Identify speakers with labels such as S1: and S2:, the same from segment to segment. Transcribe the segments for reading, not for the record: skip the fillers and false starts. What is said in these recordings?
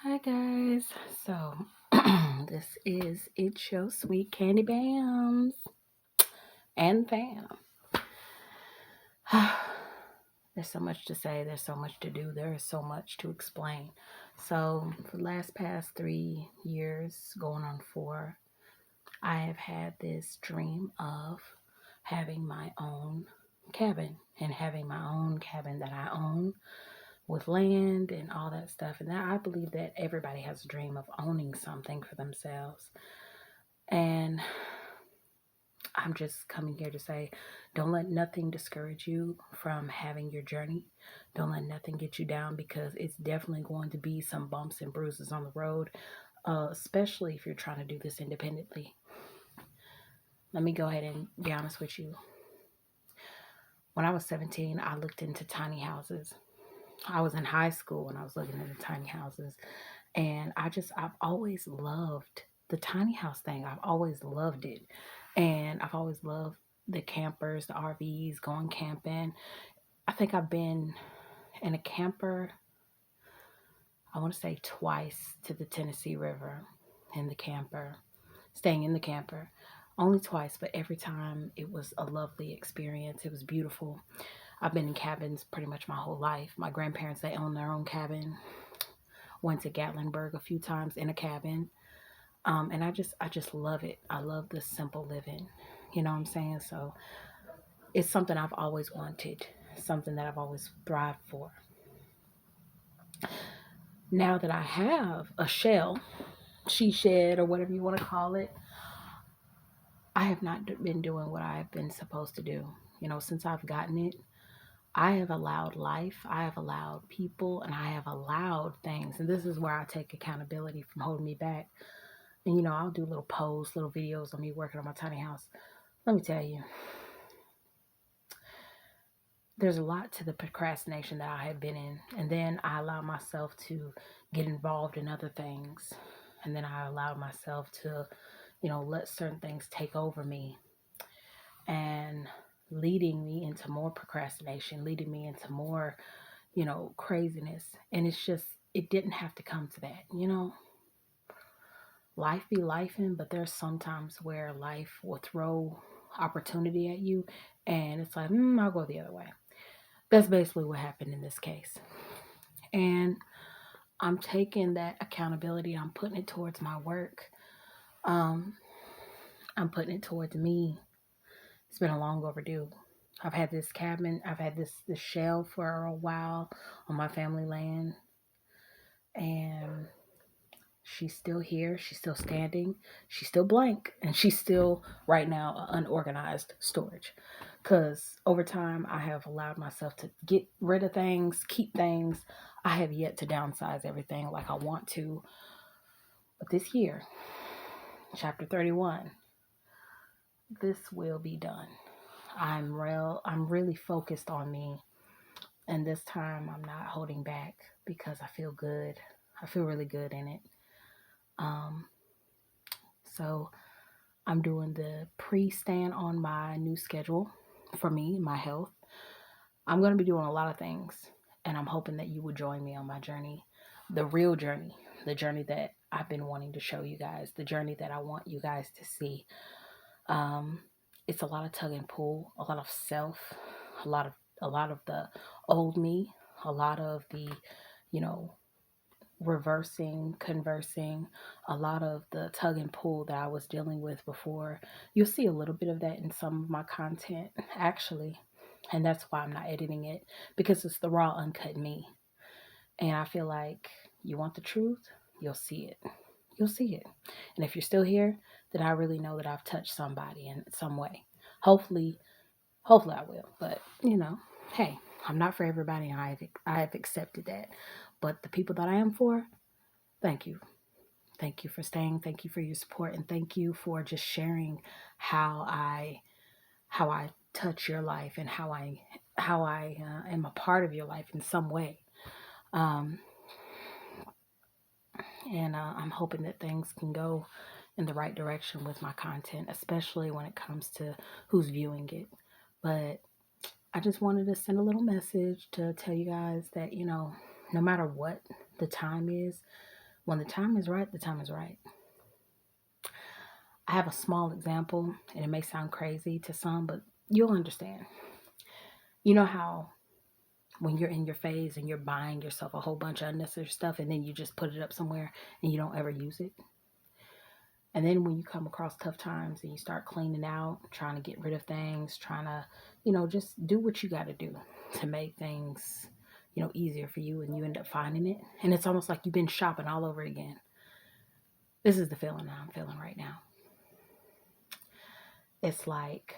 S1: Hi guys. So this is It's Your Sweet Candy Bams and Fam. There's so much to say, there's so much to do, there is so much to explain. So for the past 3 years, going on 4, I have had this dream of having my own cabin and having my own cabin that I own with land and all that stuff. And I believe that everybody has a dream of owning something for themselves. And I'm just coming here to say, don't let nothing discourage you from having your journey. Don't let nothing get you down, because it's definitely going to be some bumps and bruises on the road, especially if you're trying to do this independently. Let me go ahead and be honest with you. When I was 17, I looked into tiny houses. I was in high school when I was looking into tiny houses. And I've always loved the tiny house thing. I've always loved it. And I've always loved the campers, the RVs, going camping. I think I've been in a camper, I want to say twice, to the Tennessee River in the camper, staying in the camper. Only twice, but every time it was a lovely experience. It was beautiful. I've been in cabins pretty much my whole life. My grandparents, they own their own cabin. Went to Gatlinburg a few times in a cabin. And I just love it. I love the simple living. You know what I'm saying? So it's something I've always wanted, something that I've always thrived for. Now that I have a shell, she shed, or whatever you want to call it, I have not been doing what I've been supposed to do. Since I've gotten it, I have allowed life, I have allowed people, and I have allowed things. And this is where I take accountability from holding me back. And I'll do little posts, little videos of me working on my tiny house. Let me tell you, there's a lot to the procrastination that I have been in. And then I allow myself to get involved in other things. And then I allow myself to, let certain things take over me, and leading me into more procrastination, leading me into more, craziness. And it didn't have to come to that. Life be lifing, but there's sometimes where life will throw opportunity at you, and it's like, I'll go the other way. That's basically what happened in this case. And I'm taking that accountability, I'm putting it towards my work. Um, I'm putting it towards me. It's been a long overdue. I've had this cabin, I've had this shell for a while on my family land, and she's still here. She's still standing. She's still blank. And she's still, right now, unorganized storage. Because over time, I have allowed myself to get rid of things, keep things. I have yet to downsize everything like I want to. But this year, chapter 31, this will be done. I'm really focused on me. And this time, I'm not holding back, because I feel good. I feel really good in it. Um, so I'm doing the pre-stand on my new schedule for me, my health. I'm going to be doing a lot of things, and I'm hoping that you will join me on my journey, the real journey, the journey that I've been wanting to show you guys, the journey that I want you guys to see. Um, it's a lot of tug and pull, a lot of self, a lot of the old me, a lot of the, you know, reversing, conversing, a lot of the tug and pull that I was dealing with before. You'll see a little bit of that in some of my content, actually. And that's why I'm not editing it, because it's the raw, uncut me. And I feel like you want the truth, you'll see it. You'll see it. And if you're still here, then I really know that I've touched somebody in some way. Hopefully, hopefully I will. But, hey, I'm not for everybody, and I have accepted that. But the people that I am for, thank you. Thank you for staying. Thank you for your support, and thank you for just sharing how I touch your life, and how I am a part of your life in some way. Um, and I'm hoping that things can go in the right direction with my content, especially when it comes to who's viewing it. But I just wanted to send a little message to tell you guys that, no matter what the time is, when the time is right, the time is right. I have a small example, and it may sound crazy to some, but you'll understand. You know how when you're in your phase and you're buying yourself a whole bunch of unnecessary stuff and then you just put it up somewhere and you don't ever use it? And then when you come across tough times and you start cleaning out, trying to get rid of things, trying to, just do what you got to do to make things, easier for you, and you end up finding it. And it's almost like you've been shopping all over again. This is the feeling that I'm feeling right now. It's like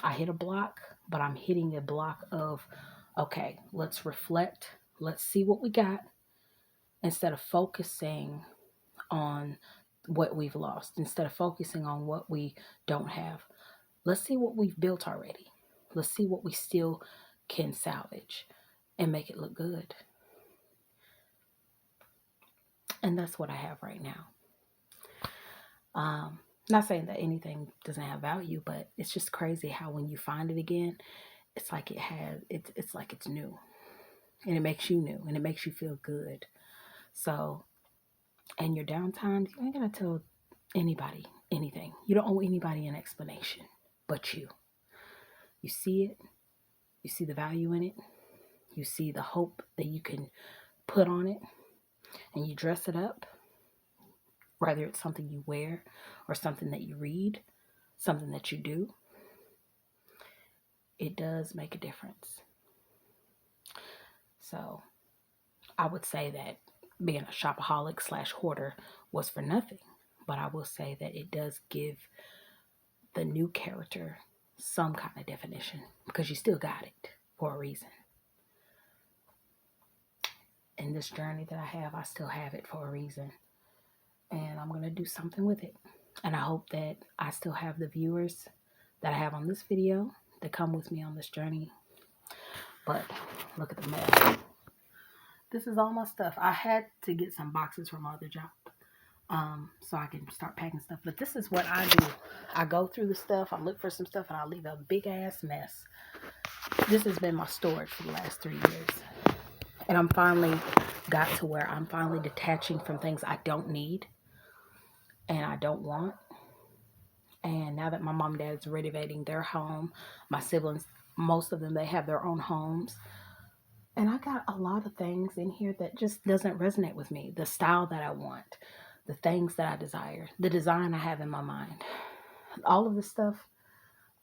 S1: I hit a block, but I'm hitting a block of, okay, let's reflect. Let's see what we got instead of focusing on what we've lost, instead of focusing on what we don't have. Let's see what we've built already. Let's see what we still can salvage and make it look good. And that's what I have right now. Not saying that anything doesn't have value, but it's just crazy how when you find it again, it's like it's like it's new. And it makes you new and it makes you feel good. So, and your downtime, you ain't gonna tell anybody anything. You don't owe anybody an explanation but you. You see it, you see the value in it, you see the hope that you can put on it, and you dress it up, whether it's something you wear or something that you read, something that you do. It does make a difference. So I would say that being a shopaholic / hoarder was for nothing, but I will say that it does give the new character some kind of definition because you still got it for a reason. In this journey that I still have it for a reason, and I'm going to do something with it. And I hope that I still have the viewers that I have on this video that come with me on this journey. But look at the mess. This is all my stuff. I had to get some boxes from my other job so I can start packing stuff. But this is what I do. I go through the stuff, I look for some stuff, and I leave a big ass mess. This has been my storage for the last 3 years. And I'm finally got to where I'm finally detaching from things I don't need and I don't want. And now that my mom and dad is renovating their home, my siblings, most of them, they have their own homes. And I got a lot of things in here that just doesn't resonate with me. The style that I want, the things that I desire, the design I have in my mind. All of this stuff,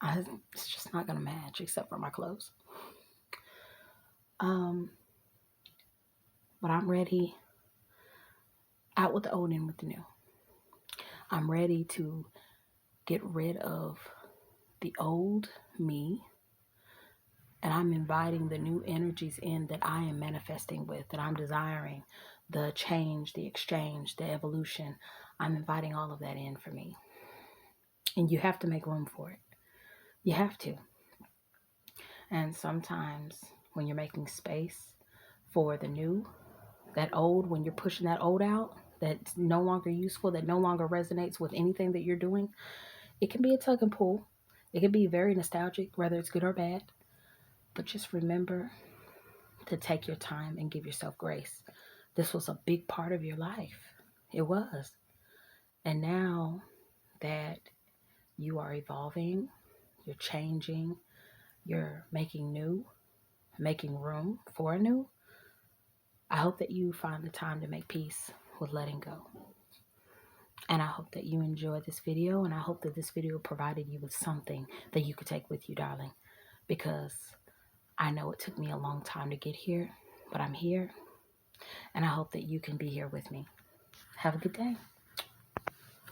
S1: it's just not going to match except for my clothes. But I'm ready, out with the old, in with the new. I'm ready to get rid of the old me, and I'm inviting the new energies in that I am manifesting with, that I'm desiring, the change, the exchange, the evolution. I'm inviting all of that in for me. And you have to make room for it. You have to. And sometimes when you're making space for the new, that old, when you're pushing that old out, that's no longer useful, that no longer resonates with anything that you're doing, it can be a tug and pull. It can be very nostalgic, whether it's good or bad. But just remember to take your time and give yourself grace. This was a big part of your life. It was. And now that you are evolving, you're changing, you're making new, making room for a new, I hope that you find the time to make peace with letting go. And I hope that you enjoyed this video, and I hope that this video provided you with something that you could take with you, darling, because I know it took me a long time to get here, but I'm here, and I hope that you can be here with me. Have a good day.